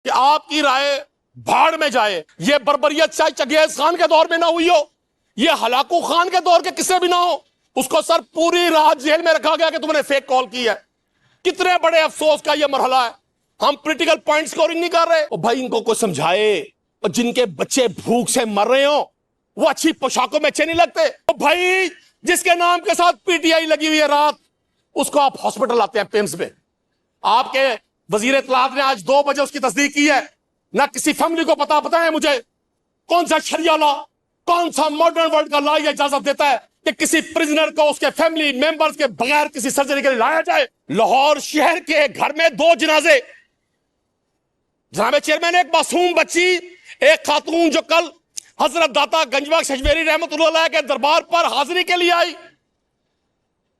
کہ آپ کی رائے بھاڑ میں جائے. یہ بربریت چاہے چنگیز خان کے دور میں نہ ہوئی ہو, یہ ہلاکو خان کے دور کے کسے بھی نہ ہو, اس کو سر پوری رات جیل میں رکھا گیا کہ تم نے فیک کال کی ہے. کتنے بڑے افسوس کا یہ مرحلہ ہے. ہم پولیٹیکل پوائنٹ سکورنگ نہیں کر رہے. اور بھائی ان کو کوئی سمجھائے, اور جن کے بچے بھوک سے مر رہے ہوں وہ اچھی پوشاکوں میں اچھے نہیں لگتے. اور بھائی جس کے نام کے ساتھ پی ٹی آئی لگی ہوئی ہے رات, اس کو آپ ہاسپٹل آتے ہیں پیمز میں. آپ کے وزیر اطلاعات نے آج 2 بجے اس کی تصدیق کی ہے. نہ کسی فیملی کو پتا ہے مجھے کون سا شریعہ لا, کون سا ماڈرن ورلڈ کا لا یہ اجازت دیتا ہے کہ کسی پرزنر کو اس کے فیملی ممبرز کے بغیر کسی سرجری کے لیے لایا جائے. لاہور شہر کے گھر میں 2 جنازے. جناب چیئرمین, ایک معصوم بچی, ایک خاتون جو کل حضرت داتا گنجبخش شجویری رحمت اللہ علیہ کے دربار پر حاضری کے لیے آئی.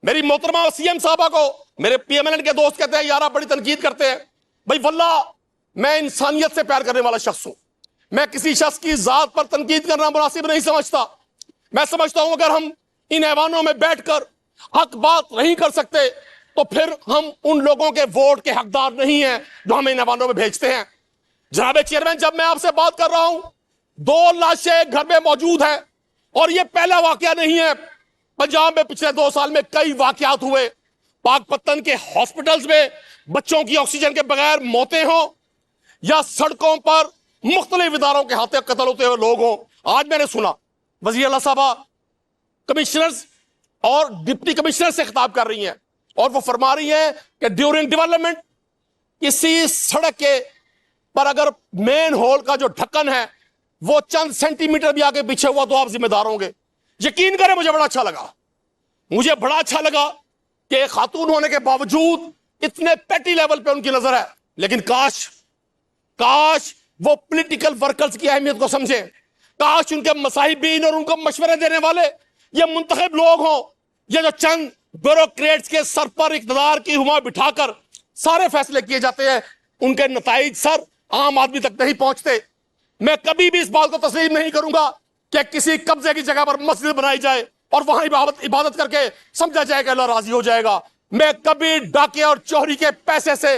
میری محترمہ سی ایم صاحبہ کو میرے پی ایم ایل این کے دوست کہتے ہیں یارہ بڑی تنقید کرتے ہیں. بھائی واللہ میں انسانیت سے پیار کرنے والا شخص ہوں. میں کسی شخص کی ذات پر تنقید کرنا مناسب نہیں سمجھتا. میں سمجھتا ہوں اگر ہم ان ایوانوں میں بیٹھ کر حق بات نہیں کر سکتے تو پھر ہم ان لوگوں کے ووٹ کے حقدار نہیں ہیں جو ہمیں ان ایوانوں میں بھیجتے ہیں. جناب چیئرمین, جب میں آپ سے بات کر رہا ہوں 2 لاشیں گھر میں موجود ہیں, اور یہ پہلا واقعہ نہیں ہے. پنجاب میں پچھلے 2 سال میں کئی واقعات ہوئے. پاک پتن کے ہاسپٹلز میں بچوں کی آکسیجن کے بغیر موتیں ہوں, یا سڑکوں پر مختلف اداروں کے ہاتھوں قتل ہوتے ہوئے لوگ ہوں. آج میں نے سنا وزیر اللہ صاحبہ کمشنرز اور ڈپٹی کمشنر سے خطاب کر رہی ہیں, اور وہ فرما رہی ہیں کہ ڈیورنگ ڈیولپمنٹ کسی سڑک کے پر اگر مین ہول کا جو ڈھکن ہے وہ چند سینٹی میٹر بھی آگے پیچھے ہوا تو آپ ذمہ دار ہوں گے. یقین کریں مجھے بڑا اچھا لگا کہ ایک خاتون ہونے کے باوجود اتنے پیٹی لیول پہ ان کی نظر ہے. لیکن کاش وہ پولیٹیکل ورکرز کی اہمیت کو سمجھیں. کاش ان کے مصاحبین اور ان کو مشورے دینے والے یہ منتخب لوگ ہوں. یہ جو چند بیوروکریٹس کے سر پر اقتدار کی ہما بٹھا کر سارے فیصلے کیے جاتے ہیں, ان کے نتائج سر عام آدمی تک نہیں پہنچتے. میں کبھی بھی اس بات کو تسلیم نہیں کروں گا کہ کسی قبضے کی جگہ پر مسجد بنائی جائے اور وہاں عبادت کر کے سمجھا جائے کہ اللہ راضی ہو جائے گا. میں کبھی ڈاکے اور چوری کے پیسے سے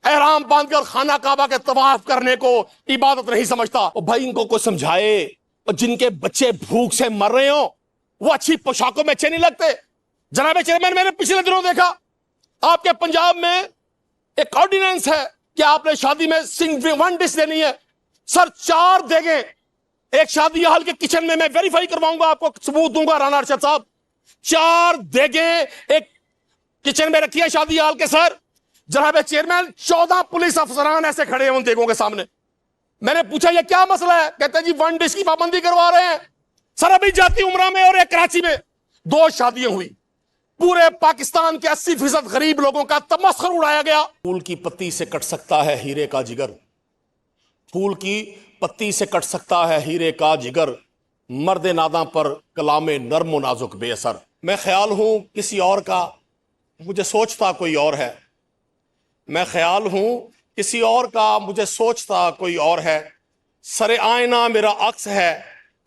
احرام باندھ کر خانہ کعبہ کے طواف کرنے کو عبادت نہیں سمجھتا. اور بھائی ان کو کوئی سمجھائے, اور جن کے بچے بھوک سے مر رہے ہوں وہ اچھی پوشاکوں میں اچھے نہیں لگتے. جناب چیئرمین, میں نے پچھلے دنوں دیکھا آپ کے پنجاب میں ایک آرڈیننس ہے کہ آپ نے شادی میں ون ڈش دینی ہے. سر 4 دیگیں ایک شادی ہال کے کچن میں ویریفائی کرواؤں گا, آپ کو ثبوت دوں گا رانا ارشد صاحب. 4 دیگیں ایک کچن میں رکھی ہے شادی ہال کے. سر جناب چیئرمین 14 پولیس افسران ایسے کھڑے ہیں ان دیگوں کے سامنے. میں نے پوچھا یہ کیا مسئلہ ہے؟ کہتے ہیں جی 1 ڈش کی پابندی کروا رہے ہیں. سر ابھی جاتی عمرہ میں اور ایک کراچی میں 2 شادیاں ہوئی. پورے پاکستان کے 80% غریب لوگوں کا تمسخر اڑایا گیا. پھول کی پتی سے کٹ سکتا ہے ہیرے کا جگر, پھول کی پتی سے کٹ سکتا ہے ہیرے کا جگر, مرد ناداں پر کلام نرم و نازک بے اثر. میں خیال ہوں کسی اور کا, مجھے سوچتا کوئی اور ہے. میں خیال ہوں کسی اور کا, مجھے سوچتا کوئی اور ہے. سر آئینہ میرا عکس ہے,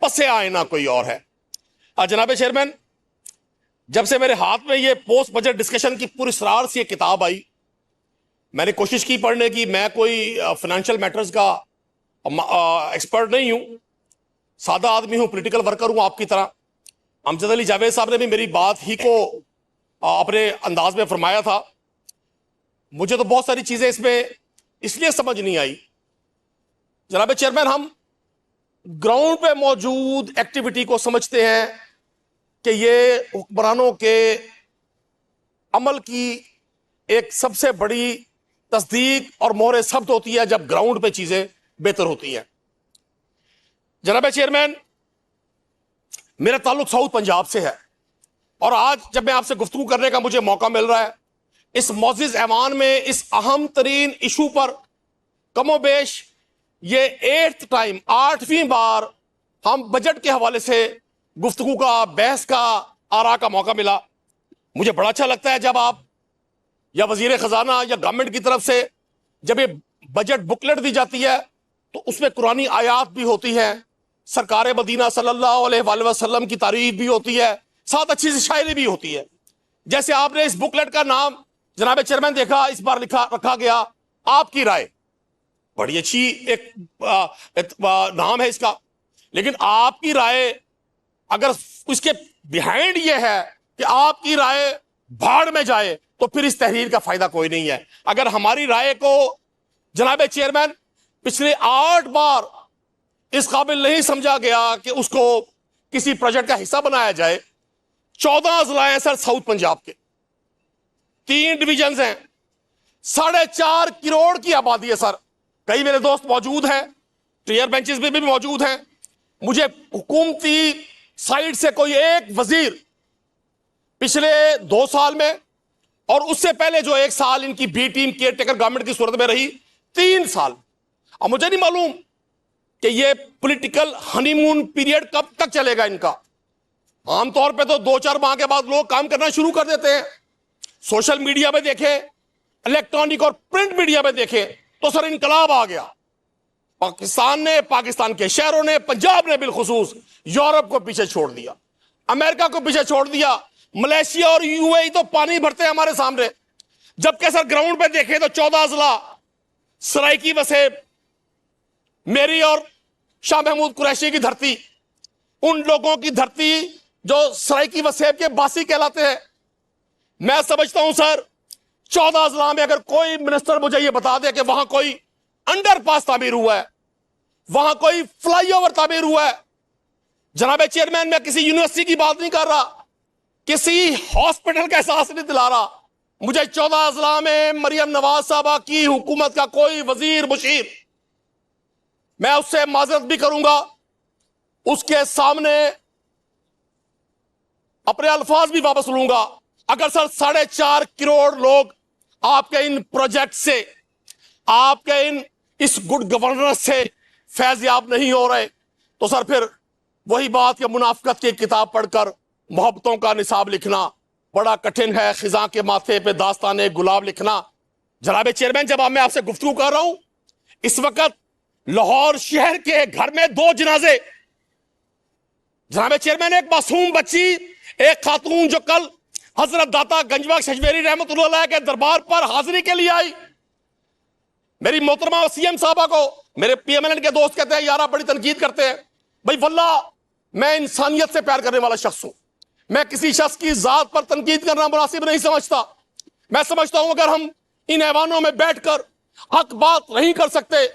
پس آئینہ کوئی اور ہے. جناب چیئرمین, جب سے میرے ہاتھ میں یہ پوسٹ بجٹ ڈسکشن کی پوری اسرار سے یہ کتاب آئی, میں نے کوشش کی پڑھنے کی. میں کوئی فائنینشیل میٹرز کا ایکسپرٹ نہیں ہوں, سادہ آدمی ہوں, پولیٹیکل ورکر ہوں آپ کی طرح. امجد علی جاوید صاحب نے بھی میری بات ہی کو اپنے انداز میں فرمایا تھا. مجھے تو بہت ساری چیزیں اس میں اس لیے سمجھ نہیں آئی. جناب چیئرمین, ہم گراؤنڈ پہ موجود ایکٹیویٹی کو سمجھتے ہیں کہ یہ حکمرانوں کے عمل کی ایک سب سے بڑی تصدیق اور مہر ثبت ہوتی ہے جب گراؤنڈ پہ چیزیں بہتر ہوتی ہیں. جناب چیئرمین, میرا تعلق ساؤتھ پنجاب سے ہے, اور آج جب میں آپ سے گفتگو کرنے کا مجھے موقع مل رہا ہے اس معزز ایوان میں, اس اہم ترین ایشو پر کم و بیش یہ 8th ٹائم 8ویں بار ہم بجٹ کے حوالے سے گفتگو کا, بحث کا, آراء کا موقع ملا. مجھے بڑا اچھا لگتا ہے جب آپ یا وزیر خزانہ یا گورنمنٹ کی طرف سے جب یہ بجٹ بکلیٹ دی جاتی ہے تو اس میں قرآنی آیات بھی ہوتی ہیں, سرکار مدینہ صلی اللہ علیہ وآلہ وسلم کی تعریف بھی ہوتی ہے, ساتھ اچھی سی شاعری بھی ہوتی ہے. جیسے آپ نے اس بکلیٹ کا نام جناب چیئرمین دیکھا, اس بار رکھا گیا آپ کی رائے. بڑی اچھی ایک نام ہے اس کا، لیکن آپ کی رائے اگر اس کے بیہائنڈ یہ ہے کہ آپ کی رائے بھاڑ میں جائے تو پھر اس تحریر کا فائدہ کوئی نہیں ہے۔ اگر ہماری رائے کو جناب چیئرمین پچھلے 8 بار اس قابل نہیں سمجھا گیا کہ اس کو کسی پروجیکٹ کا حصہ بنایا جائے، 14 اضلاع ہیں سر ساؤتھ پنجاب کے، 3 ڈویژنز ہیں، 4.5 کروڑ کی آبادی ہے سر۔ کئی میرے دوست موجود ہیں، ٹیئر بینچز میں بھی موجود ہیں۔ مجھے حکومتی سائٹ سے کوئی ایک وزیر پچھلے 2 سال میں اور اس سے پہلے جو 1 سال ان کی B team caretaker government کی صورت میں رہی، 3 سال، اب مجھے نہیں معلوم کہ یہ پولیٹیکل ہنی مون پیریڈ کب تک چلے گا ان کا۔ عام طور پہ تو 2-4 ماہ کے بعد لوگ کام کرنا شروع کر دیتے ہیں۔ سوشل میڈیا پہ دیکھیں، الیکٹرانک اور پرنٹ میڈیا پہ دیکھیں تو سر انقلاب آ گیا۔ پاکستان نے، پاکستان کے شہروں نے، پنجاب نے بالخصوص یورپ کو پیچھے چھوڑ دیا، امریکہ کو پیچھے چھوڑ دیا، ملیشیا اور یو اے ای تو پانی بھرتے ہیں ہمارے سامنے۔ جبکہ سر گراؤنڈ پہ دیکھیں تو 14 اضلاع، سرائکی وسیب، میری اور شاہ محمود قریشی کی دھرتی، ان لوگوں کی دھرتی جو سرائکی وسیب کے باسی کہلاتے ہیں۔ میں سمجھتا ہوں سر 14 اضلاع میں اگر کوئی منسٹر مجھے یہ بتا دے کہ وہاں کوئی انڈر پاس تعمیر ہوا ہے، وہاں کوئی فلائی اوور تعمیر ہوا ہے۔ جناب چیئرمین، میں کسی یونیورسٹی کی بات نہیں کر رہا، کسی ہاسپٹل کا احساس نہیں دلا رہا۔ مجھے 14 اضلاع میں مریم نواز صاحبہ کی حکومت کا کوئی وزیر مشیر، میں اس سے معذرت بھی کروں گا، اس کے سامنے اپنے الفاظ بھی واپس لوں گا۔ اگر سر 4.5 کروڑ لوگ آپ کے ان پروجیکٹ سے، آپ کے اس گڈ گورننس سے فیض یاب نہیں ہو رہے تو سر پھر وہی بات کہ منافقت کی کتاب پڑھ کر محبتوں کا نصاب لکھنا بڑا کٹھن ہے، خزاں کے ماتھے پہ داستان گلاب لکھنا۔ جناب چیئرمین، جب میں آپ سے گفتگو کر رہا ہوں، اس وقت لاہور شہر کے گھر میں 2 جنازے۔ جناب چیئرمین، ایک معصوم بچی، ایک خاتون جو کل حضرت داتا گنجبخش شجویری رحمۃ اللہ علیہ کے دربار پر حاضری کے لیے آئی، میری محترمہ سی ایم صاحبہ کو میرے پی ایم ایل این کے دوست کہتے ہیں یارہ بڑی تنقید کرتے ہیں۔ بھائی واللہ میں انسانیت سے پیار کرنے والا شخص ہوں، میں کسی شخص کی ذات پر تنقید کرنا مناسب نہیں سمجھتا۔ میں سمجھتا ہوں اگر ہم ان ایوانوں میں بیٹھ کر حق بات نہیں کر سکتے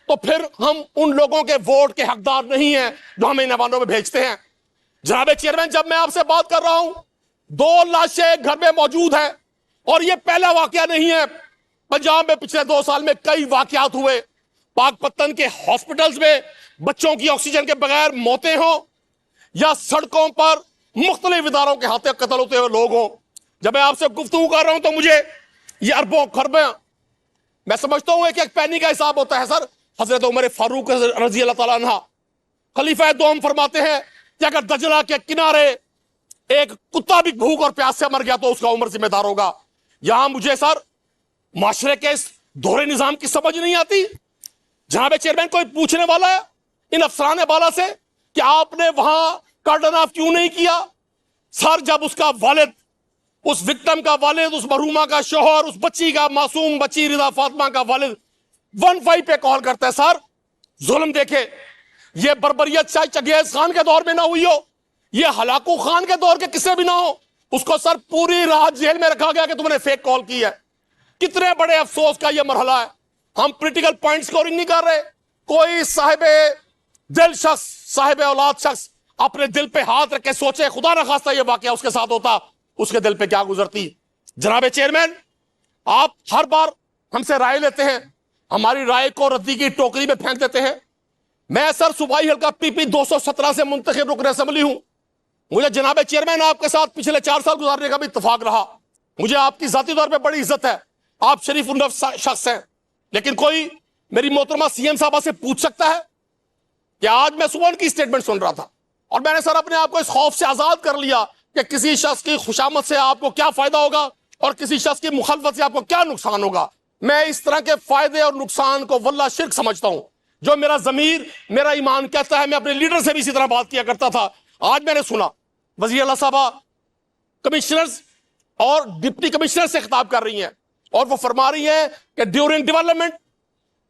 تو پھر ہم ان لوگوں کے ووٹ کے حقدار نہیں ہیں جو ہمیں ان ایوانوں میں بھیجتے ہیں۔ جناب چیئرمین، جب میں آپ سے بات کر رہا ہوں 2 لاشیں گھر میں موجود ہیں، اور یہ پہلا واقعہ نہیں ہے۔ پنجاب میں پچھلے 2 سال میں کئی واقعات ہوئے، پاک پتن کے ہاسپٹلز میں بچوں کی آکسیجن کے بغیر موتیں ہوں، یا سڑکوں پر مختلف اداروں کے ہاتھوں قتل ہوتے ہوئے لوگ ہوں۔ جب میں آپ سے گفتگو کر رہا ہوں تو مجھے یہ اربوں خربیں، میں سمجھتا ہوں ایک پینی کا حساب ہوتا ہے سر۔ حضرت عمر فاروق رضی اللہ تعالیٰ عنہ خلیفہ دوم فرماتے ہیں کہ اگر دجلہ کے کنارے ایک کتا بھی بھوک اور پیاس سے مر گیا تو اس کا عمر ذمہ دار ہوگا۔ یہاں مجھے سر معاشرے کے اس دوہرے نظام کی سمجھ نہیں آتی۔ جناب چیئرمین، کوئی پوچھنے والا ہے ان افسران بالا سے کہ آپ نے وہاں کارڈن آف کیوں نہیں کیا؟ سر جب اس کا والد، اس وکٹم کا والد، اس مرحومہ کا شوہر، اس بچی کا، معصوم بچی رضا فاطمہ کا والد 15 پہ کال کرتا ہے، سر ظلم دیکھے، یہ بربریت شاہ چنگیز خان کے دور میں نہ ہوئی ہو، یہ ہلاکو خان کے دور کے کسے بھی نہ ہو، اس کو سر پوری رات جیل میں رکھا گیا کہ تم نے فیک کال کی ہے۔ کتنے بڑے افسوس کا یہ مرحلہ ہے۔ ہم پولیٹیکل پوائنٹ سکورنگ نہیں کر رہے۔ کوئی صاحب دل شخص، صاحب اولاد شخص اپنے دل پہ ہاتھ رکھ کے سوچے خدا نہ خواستہ یہ واقعہ اس کے ساتھ ہوتا، اس کے دل پہ کیا گزرتی۔ جناب چیئرمین، آپ ہر بار ہم سے رائے لیتے ہیں، ہماری رائے کو ردی کی ٹوکری میں پھینک دیتے ہیں۔ میں سر صوبائی حلقہ پی پی 217 سے منتخب رکن اسمبلی ہوں۔ مجھے جناب چیئرمین آپ کے ساتھ پچھلے 4 سال گزارنے کا بھی اتفاق رہا۔ مجھے آپ کی ذاتی طور پہ بڑی عزت ہے، آپ شریف النفس شخص ہیں، لیکن کوئی میری محترمہ سی ایم صاحبہ سے پوچھ سکتا ہے کہ آج میں صبح ان کی سٹیٹمنٹ سن رہا تھا اور میں نے سر اپنے آپ کو اس خوف سے آزاد کر لیا کہ کسی شخص کی خوشامد سے آپ کو کیا فائدہ ہوگا اور کسی شخص کی مخالفت سے آپ کو کیا نقصان ہوگا۔ میں اس طرح کے فائدے اور نقصان کو واللہ شرک سمجھتا ہوں۔ جو میرا ضمیر، میرا ایمان کہتا ہے، میں اپنے لیڈر سے بھی اسی طرح بات کیا کرتا تھا۔ آج میں نے سنا وزیر اللہ صاحبہ کمشنرز اور ڈپٹی کمشنر سے خطاب کر رہی ہیں اور وہ فرما رہی ہیں کہ ڈیورنگ ڈیولپمنٹ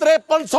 5300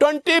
20